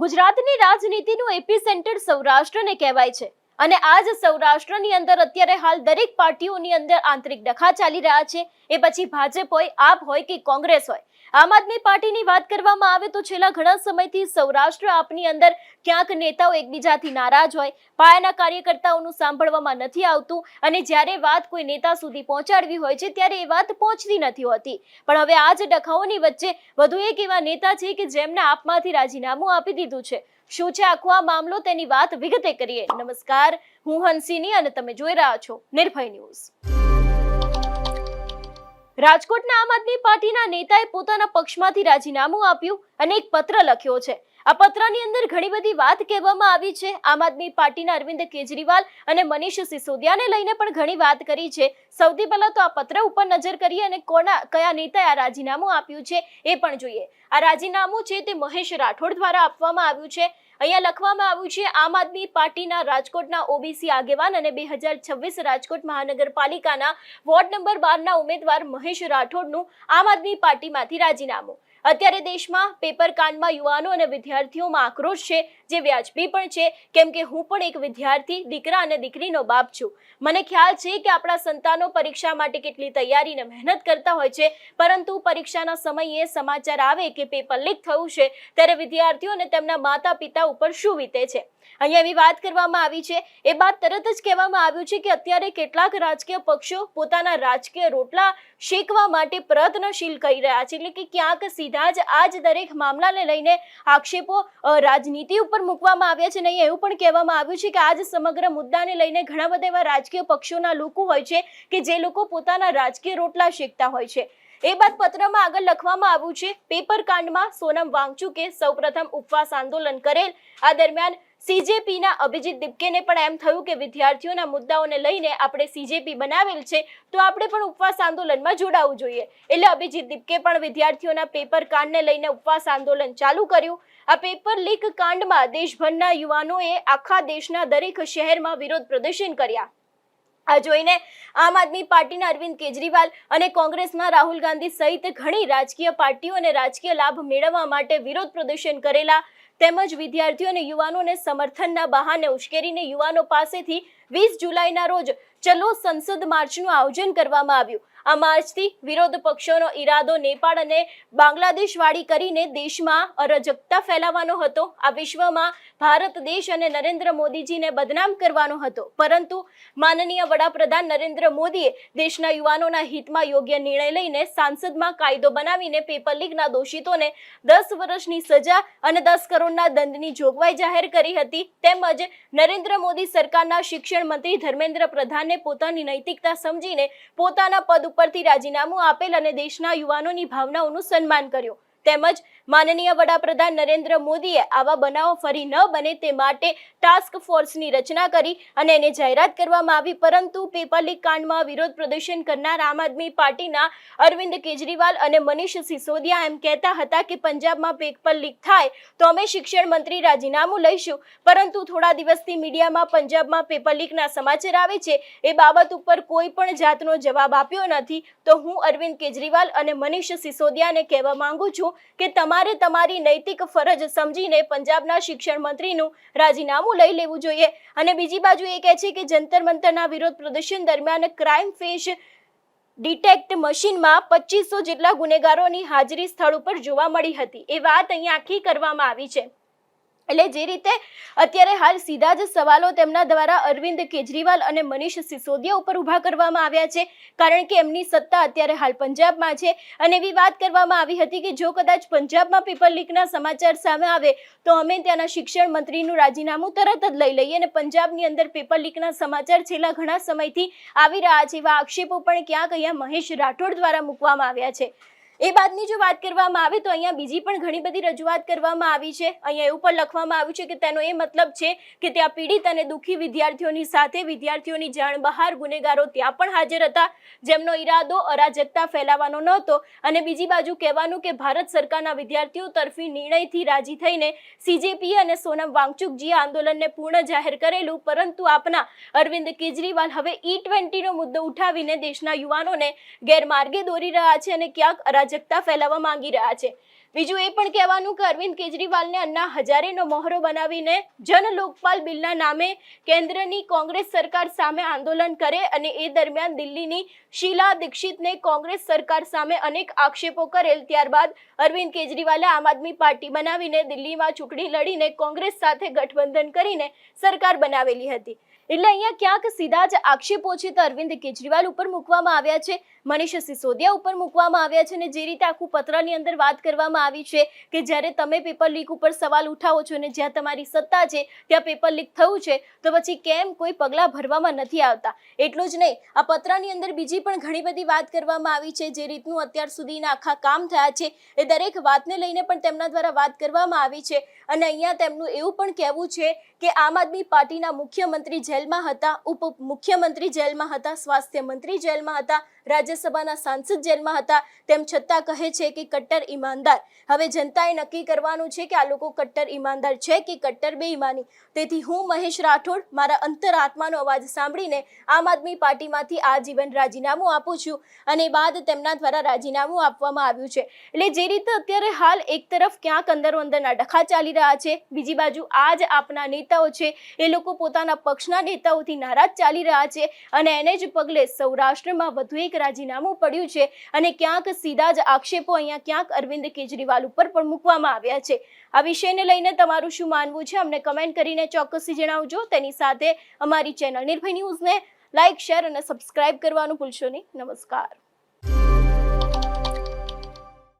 ગુજરાતની રાજનીતિનું એપિસેન્ટર સૌરાષ્ટ્રને કહેવાય છે અને આજ સૌરાષ્ટ્રની અંદર અત્યારે હાલ દરેક પાર્ટીઓની અંદર આંતરિક ડખા ચાલી રહ્યા છે। એ પછી ભાજપ હોય, આપ હોય કે કોંગ્રેસ હોય, આમ આદમી પાર્ટીની વાત કરવામાં આવે તો છેલ્લા ઘણા સમયથી સૌરાષ્ટ્ર આપની અંદર ક્યાંક નેતાઓ એકબીજાથી નારાજ હોય, પાયાના કાર્યકર્તાઓનું સાંભળવામાં નથી આવતું અને જ્યારે વાત કોઈ નેતા સુધી પહોંચાડવી હોય છે ત્યારે એ વાત પહોંચતી નથી હોતી। પણ હવે આ જ ડખાઓની વચ્ચે વધુ એક એવા નેતા છે કે જેમને આપમાંથી રાજીનામું આપી દીધું છે। શું છે આખો આ મામલો, તેની વાત વિગતે કરીએ। નમસ્કાર, હું હંસિની અને તમે જોઈ રહ્યા છો નિર્ભય ન્યૂઝ। રાજકોટના આમ આદમી પાર્ટીના નેતાએ પોતાના પક્ષમાંથી રાજીનામું આપ્યું અને એક પત્ર લખ્યો છે। આ પત્રની અંદર ઘણી બધી વાત કહેવામાં આવી છે। આમ આદમી પાર્ટીના અરવિંદ કેજરીવાલ અને મનીષ સિસોદિયાને લઈને પણ ઘણી વાત કરી છે। સૌથી પહેલા તો આ પત્ર ઉપર નજર કરીએ અને કયા નેતાએ આ રાજીનામું આપ્યું છે એ પણ જોઈએ। આ રાજીનામું છે તે મહેશ રાઠોડ દ્વારા આપવામાં આવ્યું છે। અહીંયા લખવામાં આવ્યું છે, આમ આદમી પાર્ટીના રાજકોટના ઓબીસી આગેવાન અને 2026 રાજકોટ મહાનગરપાલિકાના વોર્ડ નંબર 12 ના ઉમેદવાર મહેશ રાઠોડનું આમ આદમી પાર્ટીમાંથી રાજીનામું। અત્યારે દેશમાં પેપર કાંડમાં યુવાનો અને વિદ્યાર્થીઓમાં આક્રોશ છે, જે વ્યાજબી પણ છે, કેમ કે હું પણ એક વિદ્યાર્થી, દીકરા અને દીકરીનો બાપ છું। મને ખ્યાલ છે કે આપણા સંતાનો પરીક્ષા માટે કેટલી તૈયારી અને મહેનત કરતા હોય છે, પરંતુ પરીક્ષાના સમયે સમાચાર આવે કે પેપર લીક થયું છે ત્યારે વિદ્યાર્થીઓ અને તેમના માતા પિતા ઉપર શું વીતે છે। અહીંયા એવી વાત કરવામાં આવી છે। એ બાદ તરત જ કહેવામાં આવ્યું છે કે અત્યારે કેટલાક રાજકીય પક્ષો પોતાના રાજકીય રોટલા શેકવા માટે પ્રયત્નશીલ કરી રહ્યા છે, એટલે કે ક્યાંક સીધા જ આ જ દરેક મામલાને લઈને આક્ષેપો રાજનીતિ ઉપર મૂકવામાં આવ્યા છે। નહીં, એવું પણ કહેવામાં આવ્યું છે કે આ જ સમગ્ર મુદ્દાને લઈને ઘણા બધા એવા રાજકીય પક્ષોના લોકો હોય છે કે જે લોકો પોતાના રાજકીય રોટલા શેકતા હોય છે। એ બાદ પત્રમાં આગળ લખવામાં આવ્યું છે, પેપર કાંડમાં સોનમ વાંગચુકે સૌપ્રથમ ઉપવાસ આંદોલન કરેલ। આ દરમિયાન સીજેપીના અભિજીત દીપકેને પણ એમ થયું કે વિદ્યાર્થીઓના મુદ્દાઓને લઈને આપણે સીજેપી બનાવેલ છે તો આપણે પણ ઉપવાસ આંદોલનમાં જોડાવું જોઈએ। એટલે અભિજીત દીપકે પણ વિદ્યાર્થીઓના પેપર કાંડને લઈને ઉપવાસ આંદોલન ચાલુ કર્યું। આ પેપર લીક કાંડમાં દેશભરના યુવાનોએ આખા દેશના દરેક શહેરમાં વિરોધ પ્રદર્શન કર્યા। આ જોઈને આમ આદમી પાર્ટીના અરવિંદ કેજરીવાલ અને કોંગ્રેસના રાહુલ ગાંધી સહિત ઘણી રાજકીય પાર્ટીઓ અને રાજકીય લાભ મેળવવા માટે વિરોધ પ્રદર્શન કરેલા, તેમજ વિદ્યાર્થીઓ અને યુવાનોને સમર્થનના બહાને ઉશ્કેરીને યુવાનો પાસેથી 20 જુલાઈના રોજ ચલો સંસદ માર્ચનું આયોજન કરવામાં આવ્યું। આ માર્ચથી વિરોધ પક્ષોનો ઈરાદો નેપાળ અને બાંગ્લાદેશ વાળી કરીને દેશમાં અરાજકતા ફેલાવવાનો હતો। આ વિશ્વમાં ભારત દેશ અને નરેન્દ્ર મોદીજીને બદનામ કરવાનો હતો, પરંતુ માનનીય વડાપ્રધાન નરેન્દ્ર મોદીએ દેશના યુવાનોના હિતમાં યોગ્ય નિર્ણય લઈને સાંસદમાં કાયદો બનાવીને પેપર લીકના દોષિતોને 10 વર્ષની સજા અને 10 કરોડના દંડની જોગવાઈ જાહેર કરી હતી। તેમજ નરેન્દ્ર મોદી સરકારના શિક્ષણ મંત્રી ધર્મેન્દ્ર પ્રધાને પોતાની નૈતિકતા સમજીને પોતાના પદ ઉપરથી રાજીનામું આપેલ અને દેશના યુવાનોની ભાવનાઓનું સન્માન કર્યું। તેમજ માનનીય વડાપ્રધાન નરેન્દ્ર મોદીએ આવા બનાવો ફરી ન બને તે માટે ટાસ્ક ફોર્સની રચના કરી અને એને જાહેરાત કરવામાં આવી। પરંતુ પેપર લીક કાંડમાં વિરોધ પ્રદર્શન કરનાર આમ આદમી પાર્ટીના અરવિંદ કેજરીવાલ અને મનીષ સિસોદિયા એમ કહેતા હતા કે પંજાબમાં પેપર લીક થાય તો અમે શિક્ષણ મંત્રી રાજીનામું લઈશું, પરંતુ થોડા દિવસથી મીડિયામાં પંજાબમાં પેપર લીકના સમાચાર આવે છે, એ બાબત ઉપર કોઈ પણ જાતનો જવાબ આપ્યો નથી। તો હું અરવિંદ કેજરીવાલ અને મનીષ સિસોદિયાને કહેવા માંગુ છું કે તમારે તમારી નૈતિક ફરજ સમજીને પંજાબના શિક્ષણ મંત્રીનું રાજીનામું લઈ લેવું જોઈએ। અને બીજી બાજુ એ કહે છે કે જંતર મંતરના વિરોધ પ્રદર્શન દરમિયાન ક્રાઇમ ફેસ ડિટેક્ટ મશીનમાં 2500 જેટલા ગુનેગારોની હાજરી સ્થળ ઉપર જોવા મળી હતી। એ વાત અહીંયા આખી કરવામાં આવી છે। એટલે જે રીતે અત્યારે હાલ સીધા જ સવાલો તેમના દ્વારા અરવિંદ કેજરીવાલ અને મનીષ સિસોદિયા ઉપર ઉભા કરવામાં આવ્યા છે, કારણ કે એમની સત્તા અત્યારે હાલ પંજાબમાં છે। અને એવી વાત કરવામાં આવી હતી કે જો કદાચ પંજાબમાં પેપર લીકના સમાચાર સામે આવે તો અમે ત્યાંના શિક્ષણ મંત્રીનું રાજીનામું તરત જ લઈ લઈએ। અને પંજાબની અંદર પેપર લીકના સમાચાર છેલ્લા ઘણા સમયથી આવી રહ્યા છે, એવા આક્ષેપો પણ ક્યાંક અહીંયા મહેશ રાઠોડ દ્વારા મૂકવામાં આવ્યા છે। એ બાદની જો વાત કરવામાં આવે તો અહીંયા બીજી પણ ઘણી બધી રજૂઆત કરવામાં આવી છે। અહીંયા એવું પણ લખવામાં આવ્યું છે કે તેનો એ મતલબ છે કે ત્યાં પીડિત અને દુઃખી વિદ્યાર્થીઓની સાથે વિદ્યાર્થીઓની જાણ બહાર ગુનેગારો ત્યાં પણ હાજર હતા, જેમનો ઈરાદો અરાજકતા ફેલાવવાનો નહોતો। અને બીજી બાજુ કહેવાનું કે ભારત સરકારના વિદ્યાર્થીઓ તરફી નિર્ણયથી રાજી થઈને સીજેપી અને સોનમ વાંગચુકજીએ આંદોલનને પૂર્ણ જાહેર કરેલું, પરંતુ આપના અરવિંદ કેજરીવાલ હવે E20નો મુદ્દો ઉઠાવીને દેશના યુવાનોને ગેરમાર્ગે દોરી રહ્યા છે અને ક્યાંક અરાજકતા ફેલાવવા માંગી રહ્યા છે। બીજું એ પણ કહેવાનું કે અરવિંદ કેજરીવાલને અન્ના હજારેનો મોહરો બનાવીને જન લોકપાલ બિલના નામે કેન્દ્રની કોંગ્રેસ સરકાર સામે આંદોલન કરે અને એ દરમિયાન દિલ્હીની શીલા દીક્ષિતને કોંગ્રેસ સરકાર સામે અનેક આક્ષેપો કરેલ, ત્યારબાદ અરવિંદ કેજરીવાલે આમ આદમી પાર્ટી બનાવીને દિલ્હીમાં ચૂંટણી લડીને કોંગ્રેસ સાથે ગઠબંધન કરીને સરકાર બનાવેલી હતી. એટલે અહીંયા ક્યાંક સીધા જ આક્ષેપો છે તો અરવિંદ કેજરીવાલ ઉપર મૂકવામાં આવ્યા છે, મનીષ સિસોદિયા ઉપર મૂકવામાં આવ્યા છે. અને જે રીતે આખું પત્રની અંદર વાત કરવામાં આવી છે કે જ્યારે તમે પેપર લીક ઉપર સવાલ ઉઠાવો છો અને જ્યાં તમારી સત્તા છે ત્યાં પેપર લીક થયું છે તો પછી કેમ કોઈ પગલાં ભરવામાં નથી આવતા. એટલું જ નહીં, આ પત્રની અંદર બીજી પણ ઘણી બધી વાત કરવામાં આવી છે. જે રીતનું અત્યાર સુધીના આખા કામ થયા છે એ દરેક વાતને લઈને પણ તેમના દ્વારા વાત કરવામાં આવી છે. અને અહીંયા તેમનું એવું પણ કહેવું છે કે આમ આદમી પાર્ટીના મુખ્યમંત્રી જેલમાં હતા, ઉપ મુખ્યમંત્રી જેલમાં હતા, સ્વાસ્થ્ય મંત્રી જેલમાં હતા, રાજ્યસભાના સાંસદ જેલમાં હતા, તેમ છતાં કહે છે કે કટ્ટર ઈમાનદાર. હવે જનતાએ નક્કી કરવાનું છે કે આ લોકો કટ્ટર ઈમાનદાર છે કે કટ્ટર બેઈમાની. તેથી હું મહેશ રાઠોડ મારા અંતરાત્માનો અવાજ સાંભળીને આમ આદમી પાર્ટીમાંથી આજીવન રાજીનામું આપું છું. અને બાદ તેમના દ્વારા રાજીનામું આપવામાં આવ્યું છે. એટલે જે રીતે અત્યારે હાલ એક તરફ ક્યાંક અંદરો અંદરના ડખા ચાલી રહ્યા છે, બીજી બાજુ આ જ આપના નેતાઓ છે એ લોકો પોતાના પક્ષના નેતાઓથી નારાજ ચાલી રહ્યા છે અને એને જ પગલે સૌરાષ્ટ્રમાં વધુ એક રાજીનામું પડ્યું છે. અને ક્યાંક સીધા જ આક્ષેપો અહીંયા ક્યાંક અરવિંદ કેજરીવાલ ઉપર પણ મૂકવામાં આવ્યા છે. આ વિષયને લઈને તમારું શું માનવું છે અમને કમેન્ટ કરીને ચોક્કસથી જણાવજો. તેની સાથે અમારી ચેનલ નિર્ભય ન્યૂઝને લાઇક, શેર અને સબસ્ક્રાઇબ કરવાનું ભૂલશો નહીં. નમસ્કાર.